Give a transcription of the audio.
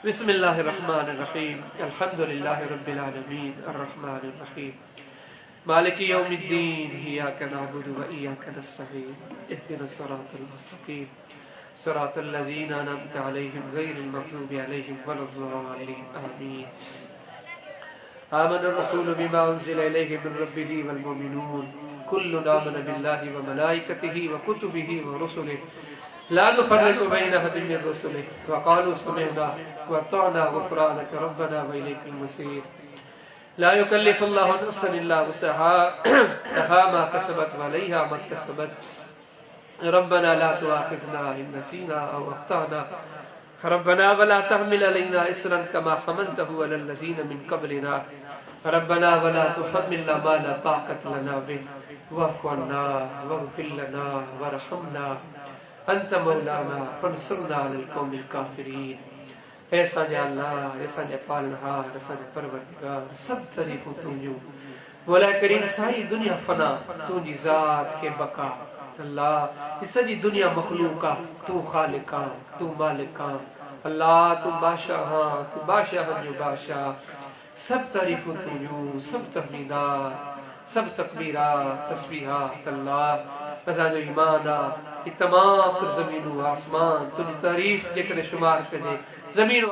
بسم اللہ الرحمن الرحیم الحمد للہ رب العالمین الرحمن الرحیم مالک یوم الدین ایاک نعبد و ایاک نستعین اهدنا الصراط المستقیم صراط الذین انعمت علیہم غیر المغضوب علیہم ولا الضالین آمین آمن الرسول بما انزل الیہ من ربہ والمؤمنون كل آمن بالله وملائكته وكتبه ورسله لا نفرق بين أحد من رسله وقالوا سمعنا وأطعنا غفرانك ربنا وإليك المصير لا يكلف الله نفسا إلا وسعها لها ما كسبت وعليها ما اكتسبت ربنا لا تؤاخذنا إن نسينا أو أخطأنا ربنا ولا تحمل علينا إصرا كما حملته على الذين من قبلنا ربنا ولا تحملنا ما لا طاقة لنا به واعف عنا واغفر لنا وارحمنا انت مولانا فانصرنا علی القوم الکافرین۔ اے سانجا اللہ، اے سانجا پالنہار، اے سانجا پروردگار، سب طریقوں تنجو مولا کریم ساری دنیا فنا تنجی ذات کے بقا اللہ، اس ساری دنیا مخلوقہ تو خالقہ تو مالکہ اللہ، تو بادشاہ تو بادشاہ جو بادشاہ، سب تعریفوں تنجو، سب تحمیدات، سب تکبیرات، تسبیحات اللہ، ازاں جو ایمان آ یہ تمام پر زمین و آسمان تجھے تعریف جے کرے شمار کرے زمین